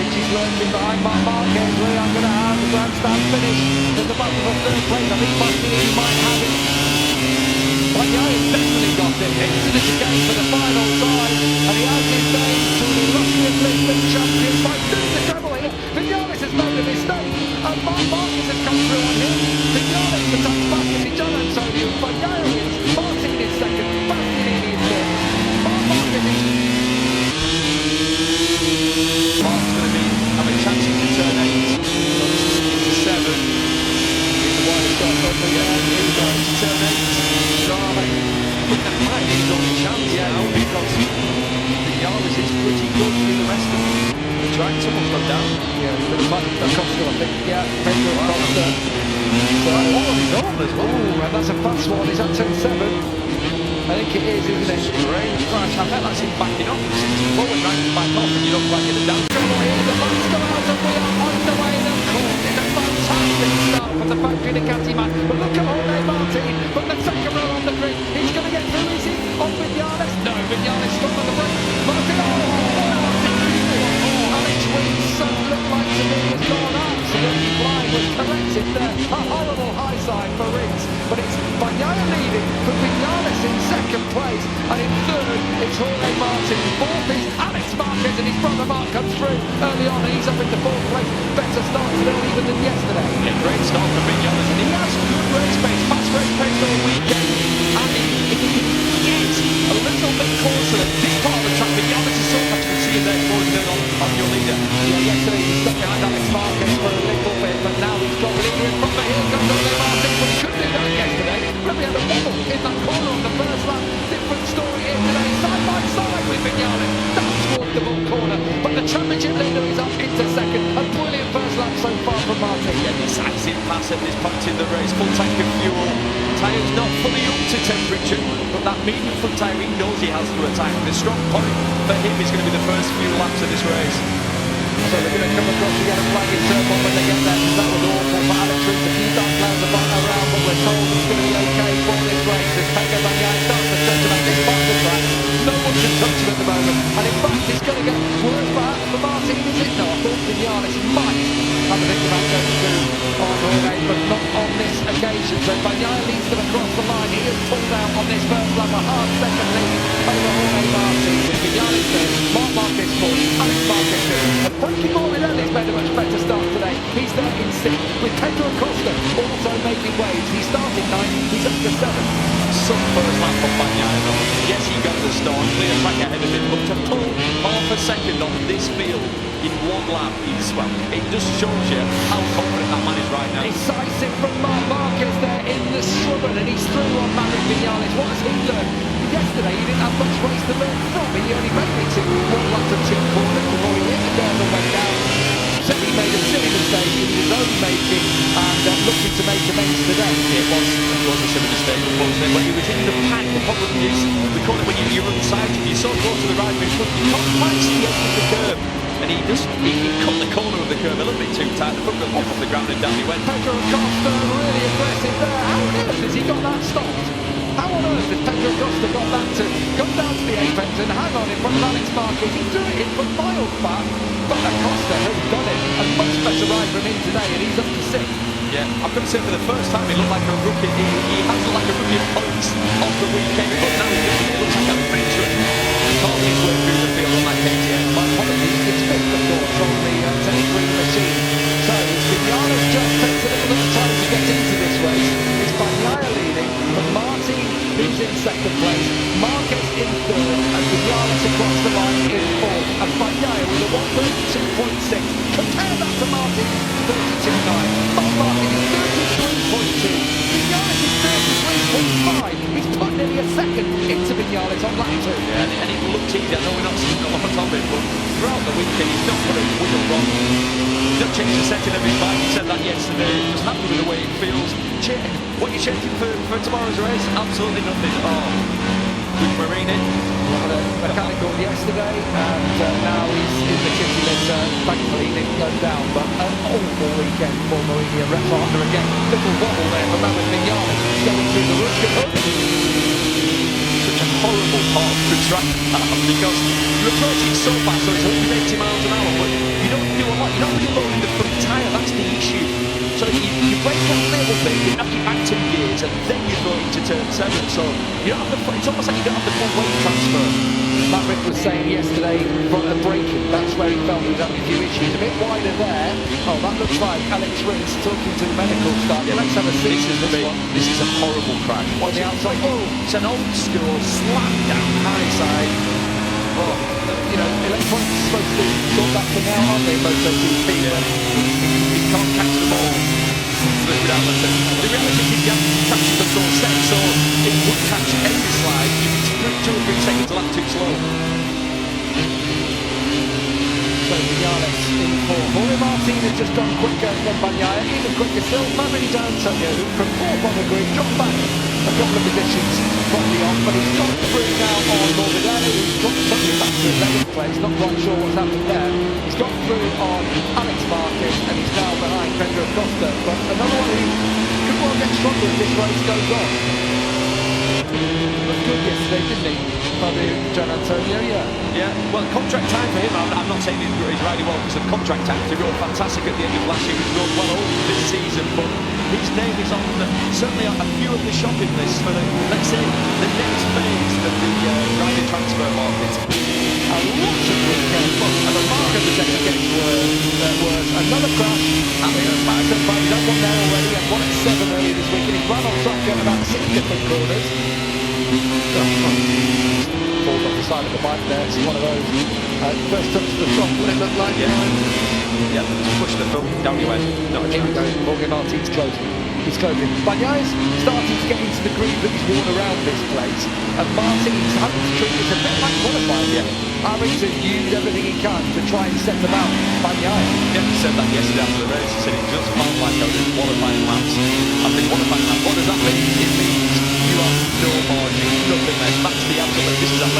He's lurking behind Marc Marquez. We are going to have the grandstand finish in the battle for third place. I think he might have it. Bagnaio's definitely got it. Into the chicane for the final time, and he has his name to the illustrious Lisbon champion by doing the treble here. Vinales has made a mistake, and Marc Marquez has come through on him. Vinales attacks back into John Antonio. Bagnaio wins. Martin is second. Bastianini is third. Marc Marquez is... Mark's going to be having chances to turn 8. Into 7. In the wide shot from the end. Here we go to turn 8. I think that might be his only chance now, because Vinales is pretty good through the rest of the track. Someone's gone down. Yeah, he's been a Costa, I think. Yeah, Pedro Costa. So all on his own as well. Oh, and that's a fast one. He's at turn 7. I think it is, isn't it? Strange crash. I bet that's him backing off. He's forward, right, back off, and you look like in a down. Trouble here. The lights go out, and we are underway in the course. It's a fantastic start for the factory Ducati man. But look at Jorge Martin from the second row on the grid. He's going to get through, is he? On Vinales. No, Vinales stuck on the brake. Martin, Alex Wilson looked like to me has gone absolutely flying. Was corrected there. A horrible high side for Riggs. But it's Bagnaio leading for Vinales in second place. And in third, it's Jorge Martin. Fourth is Alex Marquez, and his brother Mark comes through early on, and he's up into fourth place. Better start today even than yesterday. Yeah, great start for Vinales, and he has good race pace, fast race pace all weekend. And if he can get a little bit closer at this part of the track, Vinales is so much to see him there closing in on your leader. Yeah, yesterday he stuck behind Alex Marquez for a little bit, but now he's got the leader in front. But here comes Jorge Martin, but he couldn't do that yesterday. Really had a wobble in that corner on the first lap. Different story here today, side by side with Vinales. Down towards the ball corner, but the championship leader is up into second. A brilliant first lap so far from Martin. Yeah, decisive pass at this point in the race, full tank of fuel. Tyres not fully up to temperature, but that medium front tyre he knows he has to attack. The strong point for him is going to be the first few laps of this race. So they're going to come across to get a flag in turn one when they get there, because that was awful for Alex Riggs. A few dark clouds are fighting around, but we're told it's going to be okay for this race as Pedro Bagnaio starts to touch about this part of the track. No one can touch him at the moment, and in fact it's going to get worse perhaps for Martin, is it not? I thought Vinales might have a think about going through on Jorge, but not on this occasion. So Bagnaio leads them across the line. He has pulled out on this first lap a hard second lead over Jorge Martin, with Vinales third, Marc Marquez fourth, Alex Marquez fifth. And Frankie Morbidelli's made a much better start today. He's there in sixth, with Pedro Costa also making waves. He started ninth, he's up to seventh. Some first lap from Bagnaio. Yes, he got the start, clear track ahead of him, but to pull half a second on this field in one lap is, well, it just shows you how confident that man is right now. Decisive from Marc Marquez there in the scrubber, and he's through on Maverick Vinales. What has he learned? Yesterday he didn't have much race to learn from. He only made it to one lap to two corners before he hit the curve and went down. So he made a silly mistake in his own making, and looking to make amends today. It was a silly mistake, unfortunately, but he was in the pack. The problem is, we call it when you're inside, you're so close to the right wing, but you can't quite see the edge of the curve. And he cut the corner of the curve a little bit too tight. The front wheel off the ground and down he went. Pedro Costa really aggressive there. How on earth has he got that stopped? How on earth has Pedro Costa got that to come down to the apex and hang on in front of Alex Marquez? He threw it in from miles back, but Acosta has done it. A much better ride from him today, and he's up to sixth. Yeah, I'm going to say for the first time he looked like a rookie. He has looked like a rookie of points off the weekend, but now he looks like a veteran. Carving his way through the field on that KTM. My apologies, it's fifth of course on the Teddy machine. So Vinales just takes a little bit of time to get into this race. It's Bagnaio leading, but Martin who's in second place, Marquez in third, and Vinales across the line in fourth. And Bagnaio with a 132.6. Compare that to Martin, 32.9. Marc Marquez is 33.2. Vinales is 33.5. He's put nearly a second into Vinales on lap 2. Yeah, and it looked easy. I know we're not seeing a lot of it, but throughout the weekend he's not put a wheel wrong. He's not changed the setting of his bike. He said that yesterday. Just happy with the way it feels. What are you changing for tomorrow's race? Absolutely nothing. Oh, with Marine in. Had a mechanical yesterday, and now he's in the kitty litter. Thankfully he didn't go down, but an awful weekend for Marini and Red Honda again. Little wobble there for Maverick Vinales going through the Ruskin hook. Such a horrible part of the track because you're approaching so fast, so it's 180 miles an hour, but you don't bit, you knock it back 2 gears, and then you throw it into turn 7. So you don't have the, it's almost like you don't have the full weight transfer. Maverick was saying yesterday, from the braking, that's where he felt he was having a few issues. A bit wider there. Oh, that looks like Alex Rins talking to the medical staff. Yeah, let's have a see. This is a horrible crash. On the outside. Oh, it's an old school slap down high side. Oh, you know, electronics is supposed to sort that thing out, aren't they? MotoGP. You can't catch them all without the reality is you have traction control set, so it would catch every slide. If it's 2 or 3 seconds lap too slow. So Vinales in fourth. Jorge Martin has just gone quicker than Bagnaia, even quicker still. Maverick D'Antonio, who from fourth on the grid, dropped back a couple of positions from the off, but he's got through now on Morbidelli, who's got something back to 11th place. Not quite sure what's happened there. He's got through on Alex Marquez, and he's now behind Pedro Costa. But another one who could well get stronger as this race goes on. Looked good yesterday, didn't he? Fabio Quartararo, yeah. Well, contract time for him, I'm not saying he's riding well because of contract time. He rode fantastic at the end of last year. He's rode well over this season, but his name is on certainly a few of the shopping lists for the, let's say, the next phase of the rider transfer market. A lot of weekends, and the market is actually getting worse. Another crash. He's had one there already, and one at 7 earlier this week, and he's run on track at about 6 different corners. Falls off the side of the bike there. It's one of those first touch to the front, what it looked like. Yeah, just push the foot down your head. Here we go. Jorge Martin's closing. He's closing. Bagnaia's starting to get into the groove that he's worn around this place. And Martin's having to treat this a bit like qualifying. Harrington used everything he can to try and set them out. Bagnaia. Yeah, he said that yesterday after the race. He said it just felt like I was in qualifying laps. After qualifying laps, what does that mean? It means you have no margin, nothing less. That's the absolute. This is a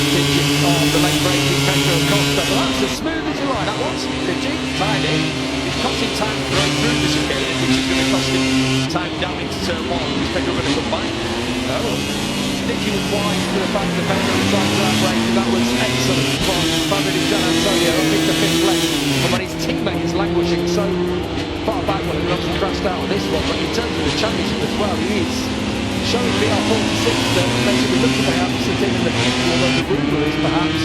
Digit on the lane braking, Pedro Costa. Well, that's as smooth as you like. That was Digit. Tied in. It's costing time going through the chicane, which is going to cost him time down into turn 1. Is Pedro going to come back? Oh. Digit was wise to the fact that Pedro was trying to outrage, and that was excellent from Fabio D'Antonio up into 5th place. And when his teammate is languishing so far backward, and obviously crashed out on this one, but in terms of the championship as well, he is showing VR46 that they should be looking at him in the future, although the rumour is perhaps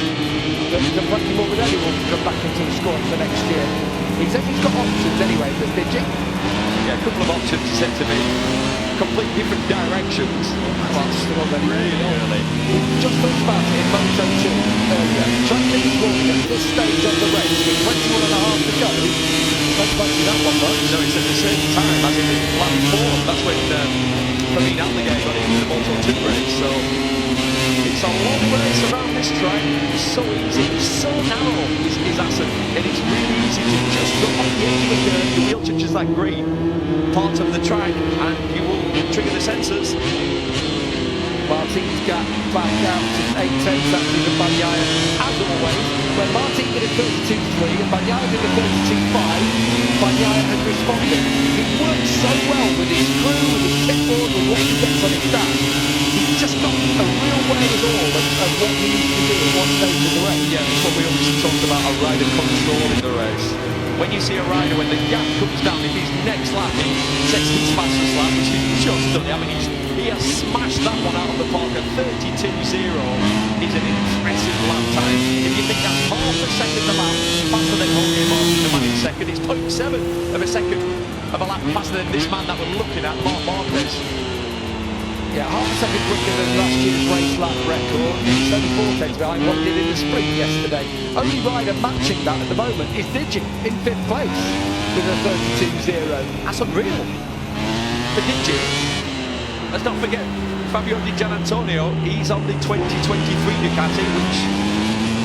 that Frankie Morbidelli will come back into the squad for next year. He says he's got options anyway, does Digit? Yeah, a couple of options set to be complete different directions. Well, still already really early. Just talked about it in Moto 2 earlier. Tracking is walking at this stage of the race with 21 and a half to go. Don't fancy that one much. No, it's at the same time as in lap 4. That's when Fabio Quartararo got into the Moto 2 race. So it's a long race around this track. It's so easy, it's so narrow is Assen, and it's really easy to just go off the edge of the curve. Your wheel touches that green part of the track and you will trigger the sensors. Martin's got back out to 8/10 actually than Bagnaia, as always. When Martin did a 32.3 and Bagnaia did a 32.5, Bagnaia has responded. He works so well with his crew, with his pitboard, with what he gets on his dash. He's just got a real wherewithal of what he needs to do at one stage of the race. Yeah, that's what we always talk about, a rider controlling the race. When you see a rider, when the gap comes down, if his next lap he sets his fastest lap, which he's just done. I mean, he has smashed that one out of the park at 32.0 is an impressive lap time. If you think that's half a second a lap faster than Jorge Martin, the man in second, it's 0.7 of a second of a lap faster than this man that we're looking at, Marc Marquez. Yeah, half a second quicker than last year's race lap record. It's only 4 tenths behind what he did in the sprint yesterday. Only rider matching that at the moment is Digit in 5th place with a 32.0. That's unreal. For Digit, let's not forget Fabio D'Antonio. He's on the 2023 Ducati, which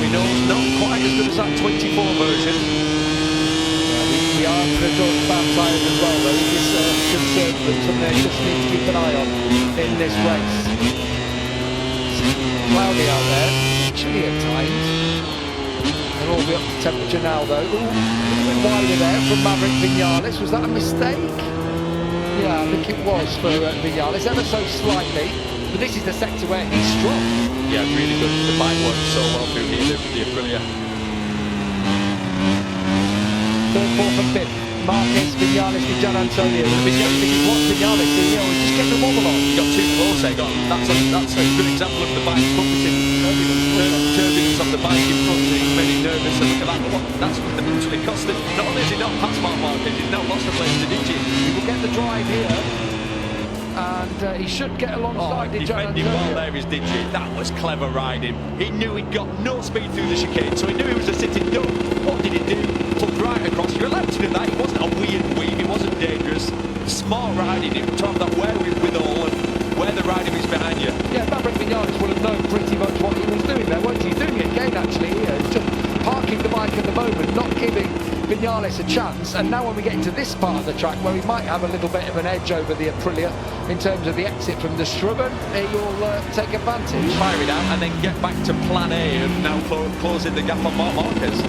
we know is not quite as good as that 24 version. We are going to talk about tyres as well, though. It is concerned that something they just need to keep an eye on in this race. It's cloudy out there, chilly at times. They'll all be up to temperature now, though. Ooh, a little bit wider there from Maverick Vinales. Was that a mistake? Yeah, I think it was for Vinales, ever so slightly. But this is the sector where he's strong. Yeah, really good. The bike works so well through here, the Aprilia. 3rd, 4th and 5th. Marquez, Vinales, and Gian Antonio. Vinales, what Vinales doing? You know, just get them all along. You got too close there. That's a good example of the bike buffeting. Turbulence of the bike in front. He's made it nervous. And look at that. That's actually costed. Not only has he not passed Marc Marquez, he's now lost the place to DG. He will get the drive here. And he should get alongside defending well there is Digi. That was clever riding. He knew he'd got no speed through the chicane, so he knew he was a sitting duck. What did he do? Pulled right across. You're allowed to do that. It wasn't a weird weave. It wasn't dangerous. Smart riding. It to have that wherewithal and where the riding is behind you. Yeah, Maverick Vinales would have known pretty much what he was doing there, wasn't he? Doing it again, actually. He's just parking the bike at the moment, not giving Vinales a chance. And now when we get into this part of the track where we might have a little bit of an edge over the Aprilia in terms of the exit from the Strubben, he will take advantage. Fire it out and then get back to plan A of now closing the gap on Marc Marquez.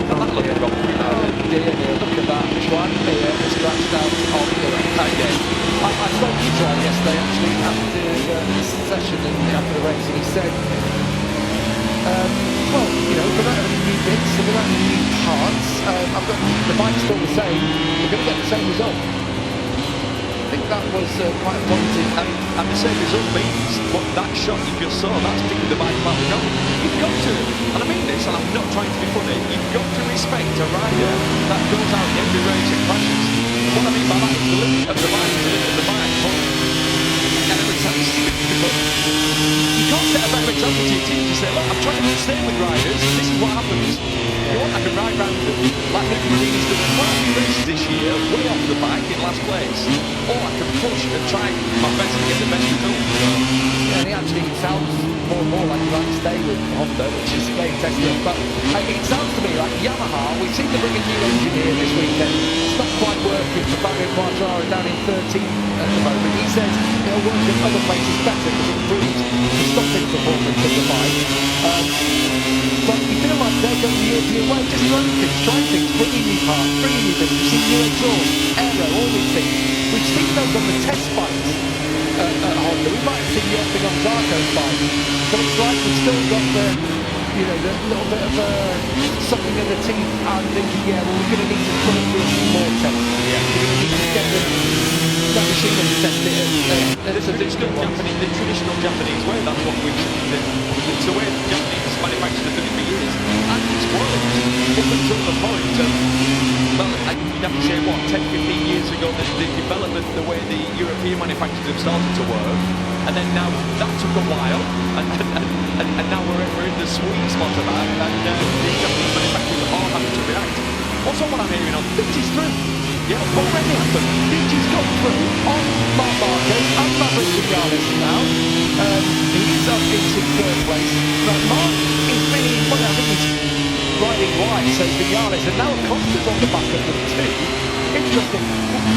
That looked wrong. Oh dear, look at that. Juan Mir has scratched out on the right again. I spoke to Juan yesterday actually after the session and after the race, and he said, well, you know, without any new bits and without any new parts, I've got the bike's still the same. We're going to get the same result. I think that was quite a positive. And the same result means what that shot you just saw, that's picking the bike apart. You've got to, and I mean this, and I'm not trying to be funny, you've got to respect a rider that goes out in every race and crashes. What I mean by that is the limit of the bike, the limit of the bike. You can't set a better example to your team to say, look, I'm trying to stay with riders, this is what happens. You know what, I can ride round them, like Nicky Marini's done quite a few races this year, way off the bike in last place, or I can push and try my best to get the best result. Yeah, and he actually sounds more and more like he might stay with Honda, which is again testament. But it sounds to me like Yamaha, we seem to bring a new engine here this weekend. It's not quite working for Fabio Quartararo down in 13 at the moment. He says it'll work in other places better because it improves the stopping performance of the bike. But we feel like they're going the European way, just trying things, bringing new parts, bringing new things. We've seen new exhaust, aero, all these things. We've seen those on the test bikes at Honda. We might have seen the odd thing on Zarco's bike, but it's like we've still got the, you know, the little bit of something in the teeth and thinking, yeah, well, we're going to need to put it through a few more tests. Yeah. We're going to need to get that machine and test it. The traditional Japanese way, that's what it's the way Japanese manufacturers have done it for years. And it's worked up until the point of, well, you'd have to say, what, 10, 15 years ago, the development, the way the European manufacturers have started to work, and then now that took a while, and now we're in the sweet spot of that, and the Japanese manufacturers are having to react. Also, what I'm hearing on, DG's through. Yeah, already happened. DG's gone through on Marc Marquez and Maverick Vinales now. He is up into third place. But Marc is really, well, I think he's riding wide, so Vinales, and now Acosta's on the back of them too. Interesting.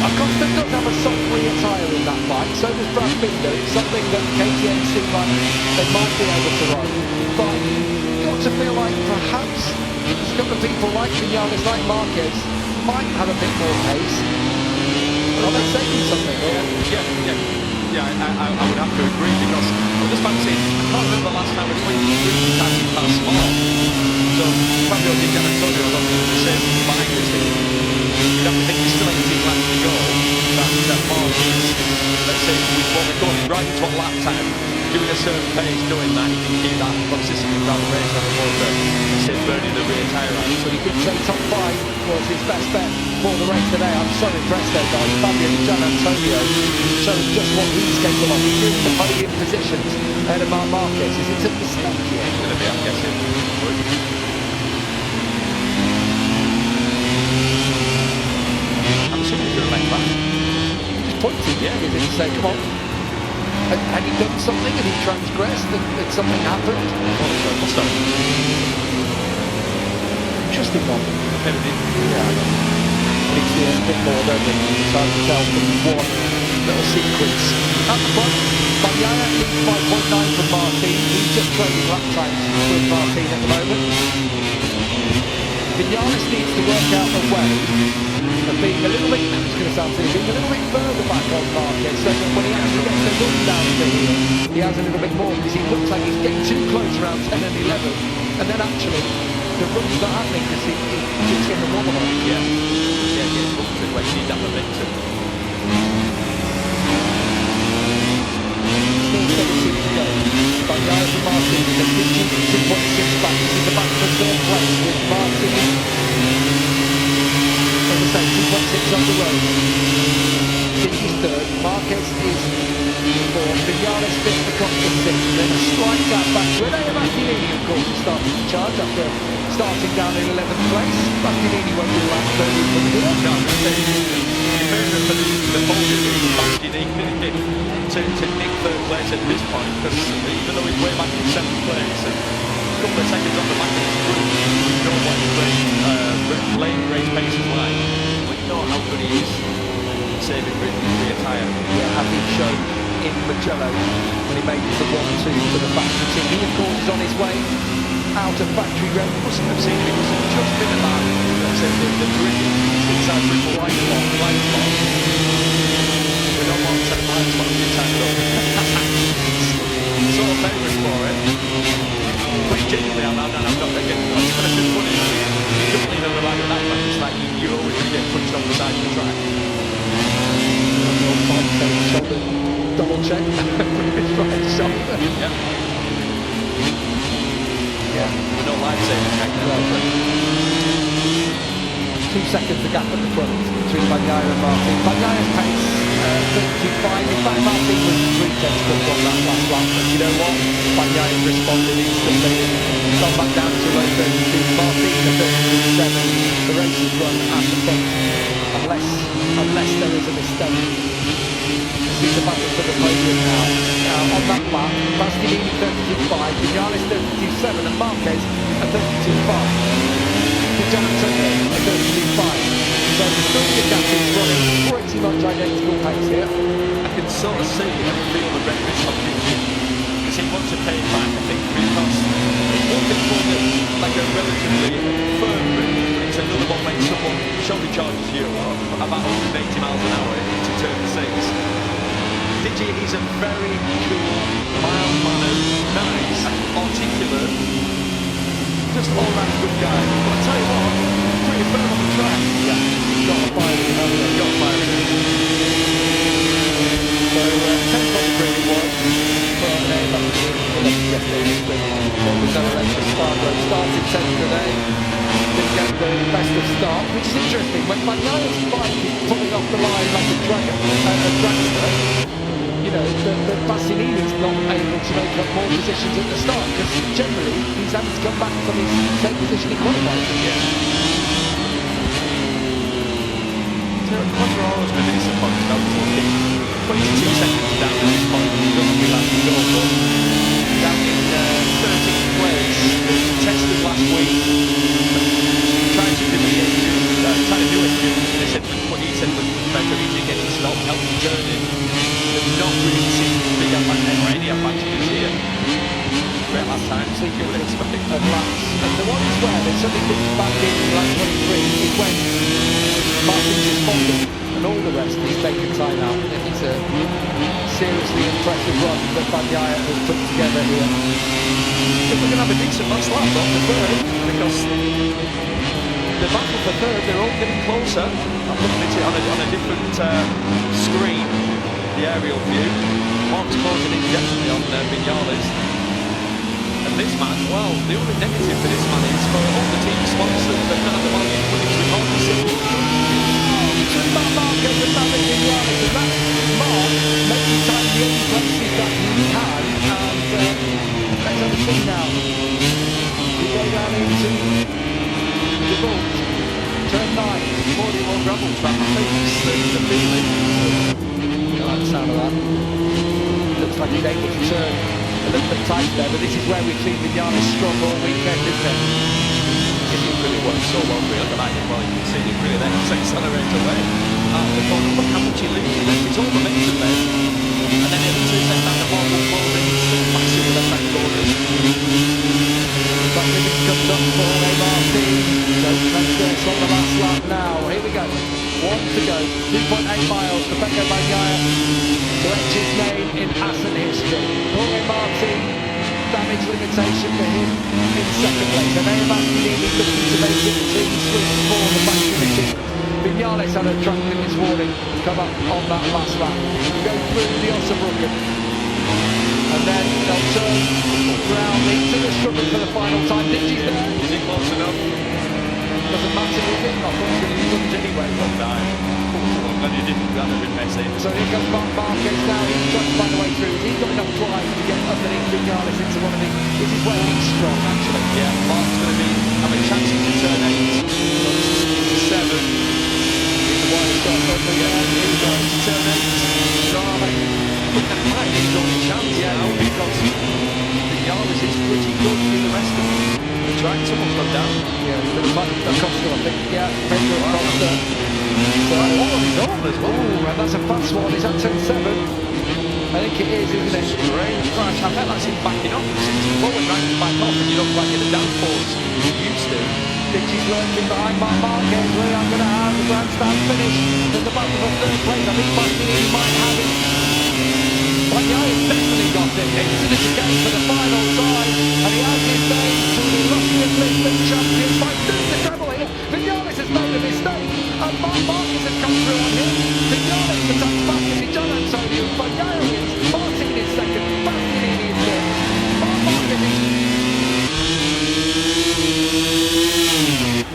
Acosta does have a soft rear tyre in that bike, so does Brad Binder. It's something that KTM seem like they might be able to ride. But you've got to feel like perhaps a couple of people like Vinales, like Marquez, might have a bit more pace. Are they saying something? Yeah, I would have to agree, because I'm just fancying, I can't remember the last time a 23 passing past small. So Fabio Quartararo was on the same bike as him. You'd have to think there's still 18 laps to go. That Marc is, let's say, with what we're going right into a lap time, doing a certain pace, knowing that he can keep that consistently throughout the race as opposed to, say, burning the rear tyre out. So you could say top 5 was his best bet for the race today. I'm so impressed though, guys. Fabio Gian Antonio showed just what he's capable of. He's in the podium positions ahead of Marc Marquez. Is it a mistake here? It's going to be, I'm guessing. I'm assuming he's going to let back. He just pointed, yeah. He didn't say, come on. Had he done something? Had he transgressed? Had something happened? What's that? Interesting one. Yeah, I know. Need to see a bit more, don't we? It's hard to tell from one little sequence. At the front, Bagnaia leads by 0.9 from Martin. He's just trading lap times with Martin at the moment. Vinales needs to work out a way of being a little bit, it's going to sound silly, being a little bit further back on Marquez, so that when he actually gets the run down to here, he has a little bit more, because he looks like he's getting too close around 10 and 11, and then actually, the run's not happening because he keeps getting the wobble on. Yeah, getting bumped when you need that momentum. Still 17 to go. Bagnaia for Martin, the 52.6 back. This is the back for third place with Martin. As I say, 2.6 on the road. City's third, Marquez is fourth, Vinales fifth, Acosta sixth, then a slight gap back to Renee Bastianini, of course, is starting to charge after starting down in 11th place. Bastianini won't be the last 30 from here. No, in favour for the podium is Bastianini to nick third place at this point, because even though he's way back in 7th place and a couple of seconds on the back of his group, we know what his lane race pace is like. We know how good he is saving rear tyre. Yeah, having shown in Mugello when he made the 1-2 for the factory team. He, of course, is on his way out of factory road. Mustn't have seen him, it must have just been about the grid inside Ripple right spot. We're not more than 10 miles from the tank up. Sort of famous for it. But genuinely, I'm not again. I'm just going to put it. You don't lean on the line at that point. It's like you're always going to get punched off the side of the track. Shoulder double check his right shoulder. Yeah. We're not life-saving check now. 2 seconds the gap at the front between Bagnaia and Martin. Bagnaia's pace 32.5. In fact, Martin was 3/10 on that last lap, but you know what? Bagnaia responded instantly and gone back down to low 32. Martin at 32.7. The race is run at the front unless there is a mistake. This is the battle for the podium now. Now on that lap, Bastianini 32.5, Vinales 32.7 and Marquez at 32.5. Jonathan at 32.5. So the three gap is running pretty much identical pace here. I can sort of see and feel the red wrist on him because he wants to pay it back, I think, because it's one thing for like a relatively firm grip, but it's another one when someone shoulder charges you about 180 miles an hour into turn 6. Digi is a very cool, mild-mannered, nice, articulate, just all-round good guy. But I tell you what, pretty firm on the track. Yeah, he's got a fire in him. He's got a fire in him. So 10th on the grid it was for Mayhem. Yesterday, there was no election. Scarborough started 10th today. Didn't get the best of start, which is interesting. When Bagnaia's bike is pulling off the line like a dragster, you know, the Bastianini's not able to make up more positions at the start, because generally he's having to come back from his same position in qualifying. Yeah. Conqueror's been disappointed. I was looking 22 seconds down at this point. He doesn't realise he's going, but down in 13th place, tested last week, trying to do it, they said what he said was better. He did get it stopped, helped him turn in. They've not really seen big advantage or any advantages here. Great last time, so you would expect it. And laps. And the ones where they suddenly picked back in lap 23 is when Martin's responded and all the rest is taking time out. It's a seriously impressive run that Bagnaia has put together here. I think we're going to have a decent last lap on the third, because the battle for third, they're all getting closer. I'm looking at it on a different screen, the aerial view. Mark's closing in definitely on Vinales. And this man, well, the only negative for this man is for all the team sponsors that none of them are putting to record the city. Between Marc Marquez and Fabio Quartararo, and that's Marc making time the only places that he can, and let's have a see now. We go down into the vault, turn 9. More gravel trap, I think, the feeling. I like the sound of that. Looks like he's able to turn a little bit tight there, but this is where we've seen Vinales strong all weekend, isn't it? It really works so well for you. Look at that, well, you can see it really then accelerate away. The corner, look how much he loses. It's all momentum then. And then it turns out that the ball will fall in. It's massive with left-hand corners. But Wiggins comes up for MRT. Don't transgress on the last lap now. Here we go. 1 to go. 2.8 miles for Pecco Bagnaia to etch his name in Assen history. Jorge Martin damage limitation for him in second place. And Mayhem looking to make it a clean sweep for the factory machine. Vinales had a track limits warning come up on that last lap. Go through the Osnabrücken. And then they'll turn round into the struggle for the final time. Digi's there. Is he close enough? Doesn't matter with him. I thought he was going to be runs anyway. Well, no. And he didn't, that would have been messy. So here comes Marc Marquez now. He's trying to find a way through. He's got enough drive to get underneath Vinales into one of the... This is where he's strong, actually. Yeah, Mark's going to be having chances to turn 8. To 7. He's the wide shot. Here we go, to turn 8. Drama. Might be his only chance now because Vinales is pretty good through the rest of the track. Someone's gone down. Yeah, he's going to find Acosta, I think. Yeah, Pedro Acosta. So, on his own as well. Ooh, and that's a fast one. Is that turn 7? I think it is, isn't it? Strange crash. I bet that's him backing up. He's forward right back off and you don't quite get the downforce you used to. Digi's lurking behind Marc Marquez. We are going to have the grandstand finish at the bottom of third place. I think Marquez might have it. But yeah, he's definitely got it into the chicane for the final time. And he has his day to the illustrious Lisbon champions by